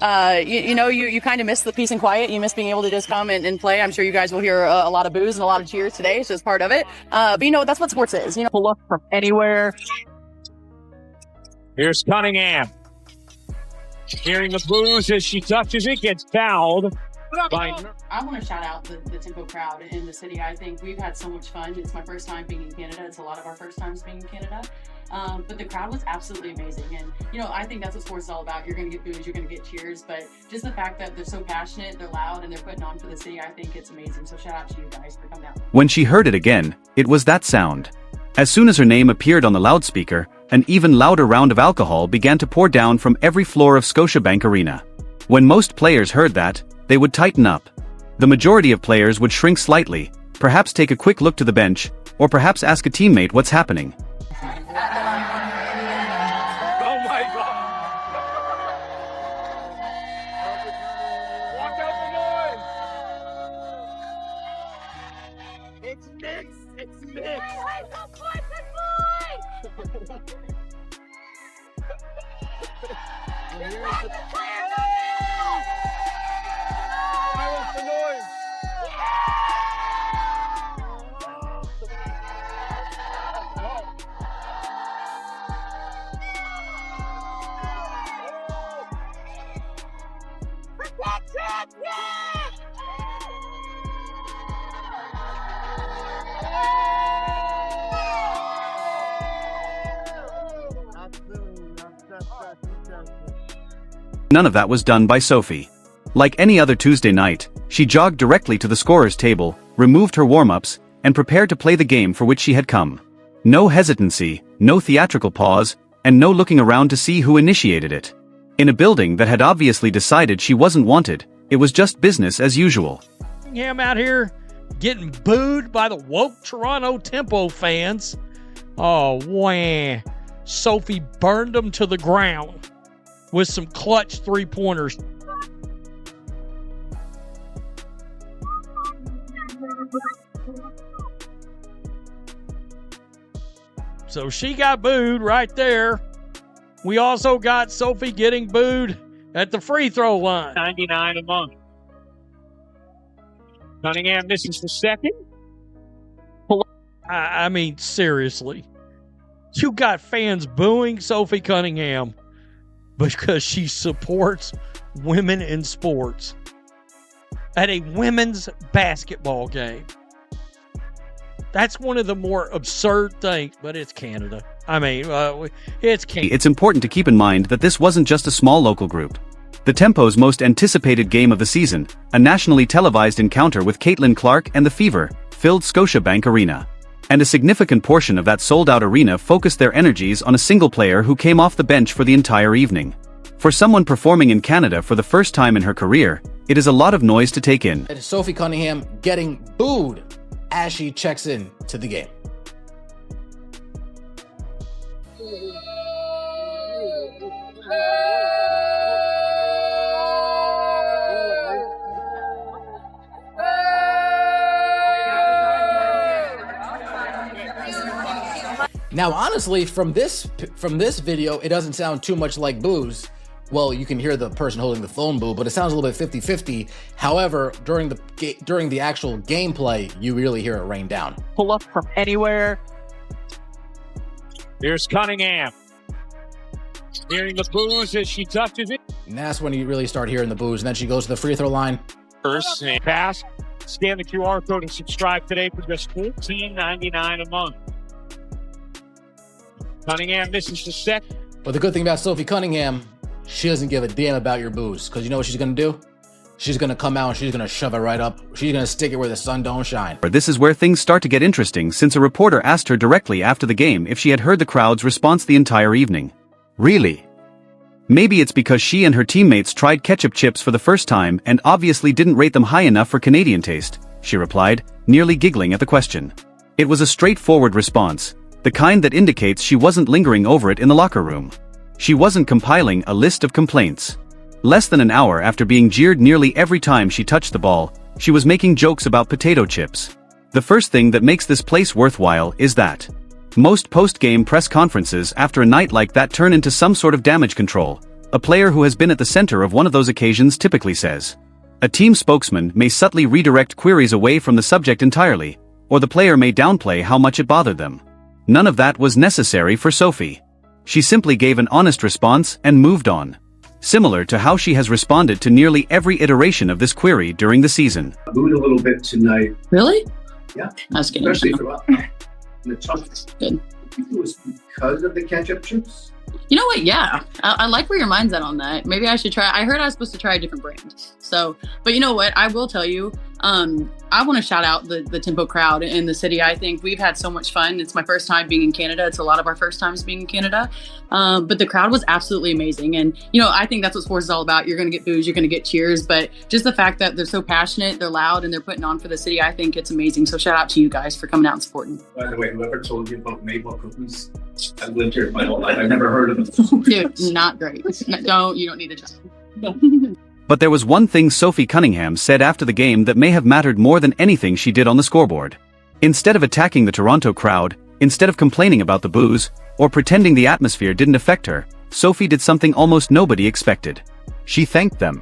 You kind of miss the peace and quiet. You miss being able to just come and play. I'm sure you guys will hear a lot of boos and a lot of cheers today, so it's part of it. But that's what sports is. Pull up from anywhere. Here's Cunningham. Hearing the boos as she touches it, gets fouled. I want to shout out the Tempo crowd in the city. I think we've had so much fun. It's my first time being in Canada. It's a lot of our first times being in Canada. But the crowd was absolutely amazing. And, I think that's what sports is all about. You're going to get boos, you're going to get cheers. But just the fact that they're so passionate, they're loud, and they're putting on for the city, I think it's amazing. So shout out to you guys for coming out. When she heard it again, it was that sound. As soon as her name appeared on the loudspeaker, an even louder round of alcohol began to pour down from every floor of Scotiabank Arena. When most players heard that, they would tighten up. The majority of players would shrink slightly, perhaps take a quick look to the bench, or perhaps ask a teammate what's happening. It's mixed. None of that was done by Sophie. Like any other Tuesday night, she jogged directly to the scorer's table, removed her warm-ups, and prepared to play the game for which she had come. No hesitancy, no theatrical pause, and no looking around to see who initiated it. In a building that had obviously decided she wasn't wanted, it was just business as usual. I'm out here getting booed by the woke Toronto Tempo fans. Oh, wah. Sophie burned them to the ground with some clutch three-pointers. So she got booed right there. We also got Sophie getting booed at the free throw line. 99 a month. Cunningham misses the second. I mean, seriously. You got fans booing Sophie Cunningham because she supports women in sports at a women's basketball game. That's one of the more absurd things, but it's Canada. I mean, it's Canada. It's important to keep in mind that this wasn't just a small local group. The Tempo's most anticipated game of the season, a nationally televised encounter with Caitlin Clark and the Fever, filled Scotiabank Arena. And a significant portion of that sold-out arena focused their energies on a single player who came off the bench for the entire evening. For someone performing in Canada for the first time in her career, it is a lot of noise to take in. Sophie Cunningham getting booed as she checks in to the game. Now, honestly, from this video, it doesn't sound too much like boos. Well, you can hear the person holding the phone boo, but it sounds a little bit 50-50. However, during the actual gameplay, you really hear it rain down. Pull up from anywhere. Here's Cunningham. Hearing the boos as she touches it. And that's when you really start hearing the boos. And then she goes to the free throw line. First pass. Scan the QR code and subscribe today for just $14.99 a month. Cunningham misses the set. But the good thing about Sophie Cunningham, she doesn't give a damn about your boos. Because you know what she's going to do? She's going to come out and she's going to shove it right up. She's going to stick it where the sun don't shine. This is where things start to get interesting, since a reporter asked her directly after the game if she had heard the crowd's response the entire evening. Really? Maybe it's because she and her teammates tried ketchup chips for the first time and obviously didn't rate them high enough for Canadian taste, she replied, nearly giggling at the question. It was a straightforward response, the kind that indicates she wasn't lingering over it in the locker room. She wasn't compiling a list of complaints. Less than an hour after being jeered nearly every time she touched the ball, she was making jokes about potato chips. The first thing that makes this place worthwhile is that most post-game press conferences after a night like that turn into some sort of damage control, a player who has been at the center of one of those occasions typically says. A team spokesman may subtly redirect queries away from the subject entirely, or the player may downplay how much it bothered them. None of that was necessary for Sophie. She simply gave an honest response and moved on. Similar to how she has responded to nearly every iteration of this query during the season. I booed a little bit tonight. Really? Yeah. I was kidding. Especially throughout the tough. Good. I think it was because of the ketchup chips. You know what? Yeah, I like where your mind's at on that. Maybe I should try. I heard I was supposed to try a different brand. So, but you know what? I will tell you. I want to shout out the Tempo crowd in the city. I think we've had so much fun. It's my first time being in Canada. It's a lot of our first times being in Canada. But the crowd was absolutely amazing. And, you know, I think that's what sports is all about. You're going to get boos, you're going to get cheers. But just the fact that they're so passionate, they're loud, and they're putting on for the city, I think it's amazing. So shout out to you guys for coming out and supporting. By the way, whoever told you about maple cookies, I've lived here my whole life. I've never heard of them. Dude, not great. You don't need to try. But there was one thing Sophie Cunningham said after the game that may have mattered more than anything she did on the scoreboard. Instead of attacking the Toronto crowd, instead of complaining about the boos, or pretending the atmosphere didn't affect her, Sophie did something almost nobody expected. She thanked them.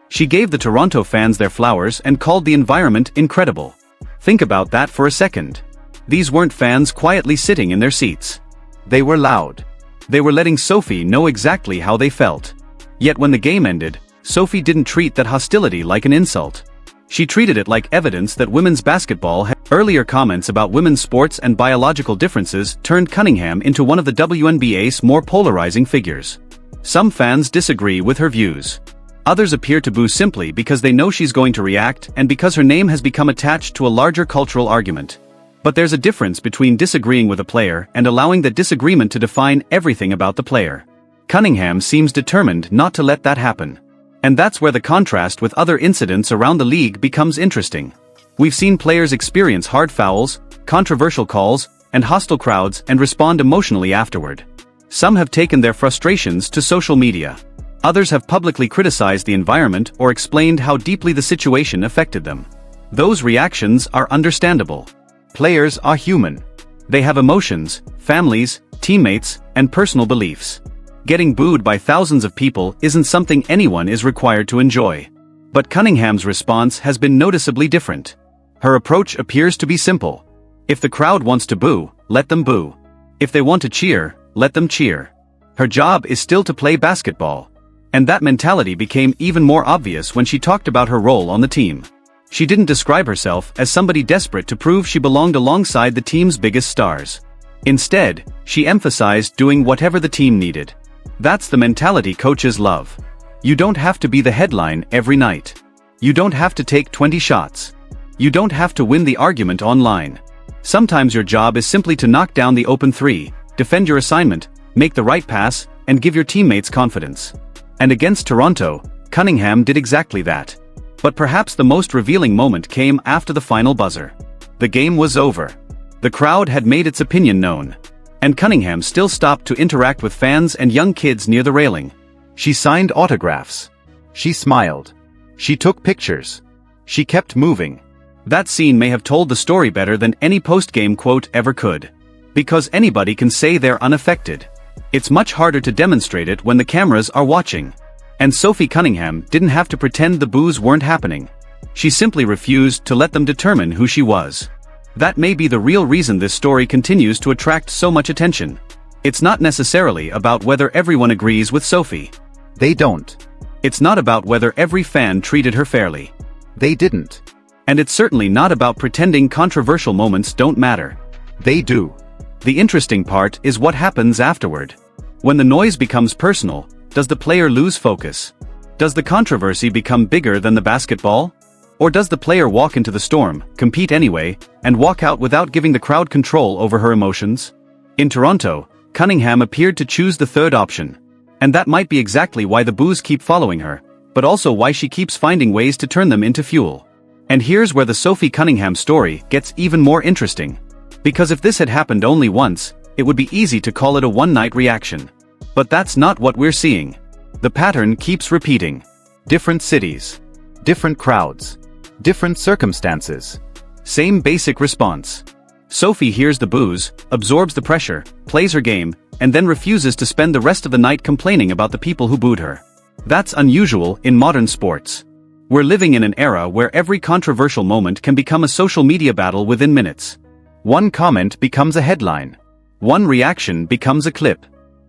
She gave the Toronto fans their flowers and called the environment incredible. Think about that for a second. These weren't fans quietly sitting in their seats. They were loud. They were letting Sophie know exactly how they felt. Yet when the game ended, Sophie didn't treat that hostility like an insult. She treated it like evidence that women's basketball had. Earlier comments about women's sports and biological differences turned Cunningham into one of the WNBA's more polarizing figures. Some fans disagree with her views. Others appear to boo simply because they know she's going to react and because her name has become attached to a larger cultural argument. But there's a difference between disagreeing with a player and allowing that disagreement to define everything about the player. Cunningham seems determined not to let that happen. And that's where the contrast with other incidents around the league becomes interesting. We've seen players experience hard fouls, controversial calls, and hostile crowds and respond emotionally afterward. Some have taken their frustrations to social media. Others have publicly criticized the environment or explained how deeply the situation affected them. Those reactions are understandable. Players are human. They have emotions, families, teammates, and personal beliefs. Getting booed by thousands of people isn't something anyone is required to enjoy. But Cunningham's response has been noticeably different. Her approach appears to be simple. If the crowd wants to boo, let them boo. If they want to cheer, let them cheer. Her job is still to play basketball. And that mentality became even more obvious when she talked about her role on the team. She didn't describe herself as somebody desperate to prove she belonged alongside the team's biggest stars. Instead, she emphasized doing whatever the team needed. That's the mentality coaches love. You don't have to be the headline every night. You don't have to take 20 shots. You don't have to win the argument online. Sometimes your job is simply to knock down the open three, defend your assignment, make the right pass, and give your teammates confidence. And against Toronto, Cunningham did exactly that. But perhaps the most revealing moment came after the final buzzer. The game was over. The crowd had made its opinion known. And Cunningham still stopped to interact with fans and young kids near the railing. She signed autographs. She smiled. She took pictures. She kept moving. That scene may have told the story better than any post-game quote ever could. Because anybody can say they're unaffected. It's much harder to demonstrate it when the cameras are watching. And Sophie Cunningham didn't have to pretend the boos weren't happening. She simply refused to let them determine who she was. That may be the real reason this story continues to attract so much attention. It's not necessarily about whether everyone agrees with Sophie. They don't. It's not about whether every fan treated her fairly. They didn't. And it's certainly not about pretending controversial moments don't matter. They do. The interesting part is what happens afterward. When the noise becomes personal, does the player lose focus? Does the controversy become bigger than the basketball? Or does the player walk into the storm, compete anyway, and walk out without giving the crowd control over her emotions? In Toronto, Cunningham appeared to choose the third option. And that might be exactly why the boos keep following her, but also why she keeps finding ways to turn them into fuel. And here's where the Sophie Cunningham story gets even more interesting. Because if this had happened only once, it would be easy to call it a one-night reaction. But that's not what we're seeing. The pattern keeps repeating. Different cities. Different crowds. Different circumstances. Same basic response. Sophie hears the boos, absorbs the pressure, plays her game, and then refuses to spend the rest of the night complaining about the people who booed her. That's unusual in modern sports. We're living in an era where every controversial moment can become a social media battle within minutes. One comment becomes a headline. One reaction becomes a clip.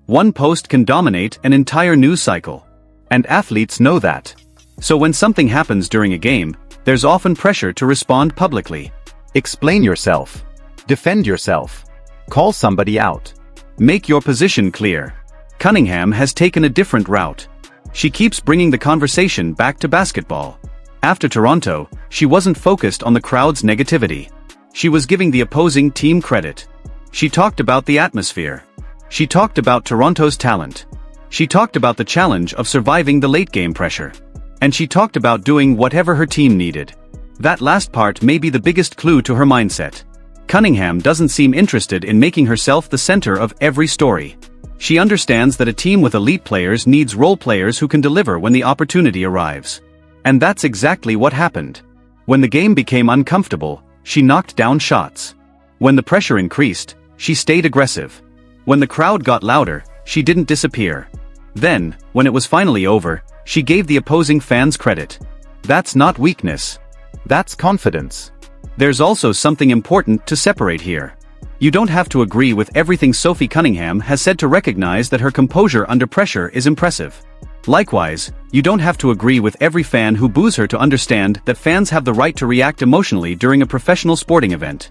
One post can dominate an entire news cycle. And athletes know that. So when something happens during a game, there's often pressure to respond publicly. Explain yourself. Defend yourself. Call somebody out. Make your position clear. Cunningham has taken a different route. She keeps bringing the conversation back to basketball. After Toronto, she wasn't focused on the crowd's negativity. She was giving the opposing team credit. She talked about the atmosphere. She talked about Toronto's talent. She talked about the challenge of surviving the late-game pressure. And she talked about doing whatever her team needed. That last part may be the biggest clue to her mindset. Cunningham doesn't seem interested in making herself the center of every story. She understands that a team with elite players needs role players who can deliver when the opportunity arrives. And that's exactly what happened. When the game became uncomfortable, she knocked down shots. When the pressure increased, she stayed aggressive. When the crowd got louder, she didn't disappear. Then, when it was finally over, she gave the opposing fans credit. That's not weakness. That's confidence. There's also something important to separate here. You don't have to agree with everything Sophie Cunningham has said to recognize that her composure under pressure is impressive. Likewise, you don't have to agree with every fan who boos her to understand that fans have the right to react emotionally during a professional sporting event.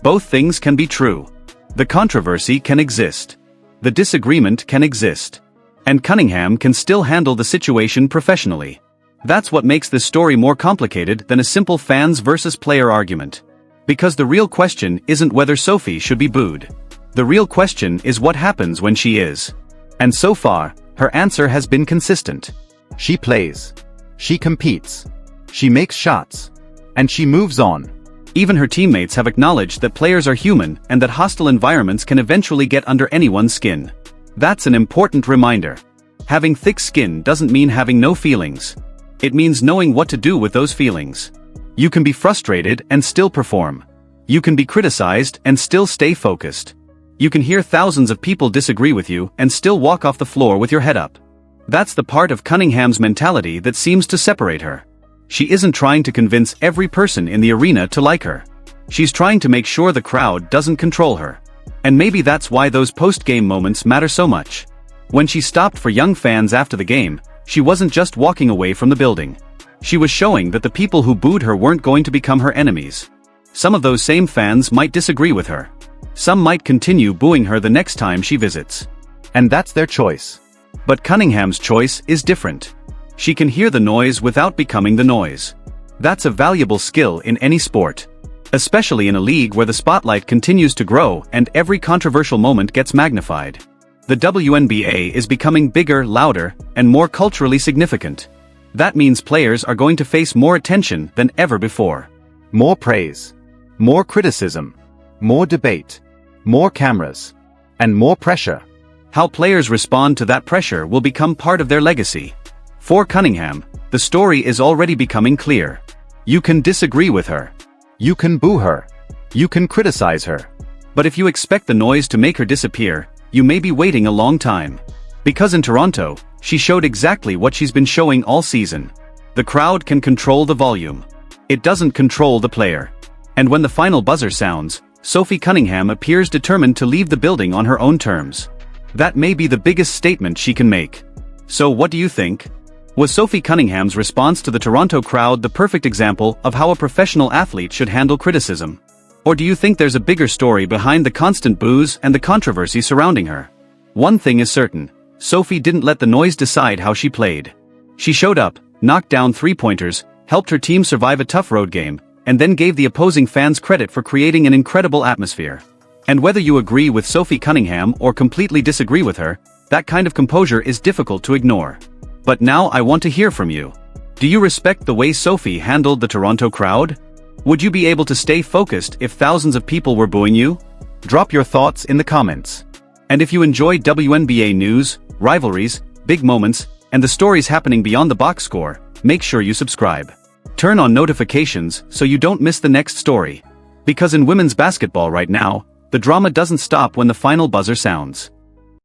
Both things can be true. The controversy can exist. The disagreement can exist. And Cunningham can still handle the situation professionally. That's what makes this story more complicated than a simple fans versus player argument. Because the real question isn't whether Sophie should be booed. The real question is what happens when she is. And so far, her answer has been consistent. She plays. She competes. She makes shots. And she moves on. Even her teammates have acknowledged that players are human and that hostile environments can eventually get under anyone's skin. That's an important reminder. Having thick skin doesn't mean having no feelings. It means knowing what to do with those feelings. You can be frustrated and still perform. You can be criticized and still stay focused. You can hear thousands of people disagree with you and still walk off the floor with your head up. That's the part of Cunningham's mentality that seems to separate her. She isn't trying to convince every person in the arena to like her. She's trying to make sure the crowd doesn't control her. And maybe that's why those post-game moments matter so much. When she stopped for young fans after the game, she wasn't just walking away from the building. She was showing that the people who booed her weren't going to become her enemies. Some of those same fans might disagree with her. Some might continue booing her the next time she visits. And that's their choice. But Cunningham's choice is different. She can hear the noise without becoming the noise. That's a valuable skill in any sport. Especially in a league where the spotlight continues to grow and every controversial moment gets magnified. The WNBA is becoming bigger, louder, and more culturally significant. That means players are going to face more attention than ever before. More praise. More criticism. More debate. More cameras. And more pressure. How players respond to that pressure will become part of their legacy. For Cunningham, the story is already becoming clear. You can disagree with her. You can boo her. You can criticize her. But if you expect the noise to make her disappear, you may be waiting a long time. Because in Toronto, she showed exactly what she's been showing all season. The crowd can control the volume. It doesn't control the player. And when the final buzzer sounds, Sophie Cunningham appears determined to leave the building on her own terms. That may be the biggest statement she can make. So what do you think? Was Sophie Cunningham's response to the Toronto crowd the perfect example of how a professional athlete should handle criticism? Or do you think there's a bigger story behind the constant boos and the controversy surrounding her? One thing is certain, Sophie didn't let the noise decide how she played. She showed up, knocked down three-pointers, helped her team survive a tough road game, and then gave the opposing fans credit for creating an incredible atmosphere. And whether you agree with Sophie Cunningham or completely disagree with her, that kind of composure is difficult to ignore. But now I want to hear from you. Do you respect the way Sophie handled the Toronto crowd? Would you be able to stay focused if thousands of people were booing you? Drop your thoughts in the comments. And if you enjoy WNBA news, rivalries, big moments, and the stories happening beyond the box score, make sure you subscribe. Turn on notifications so you don't miss the next story. Because in women's basketball right now, the drama doesn't stop when the final buzzer sounds.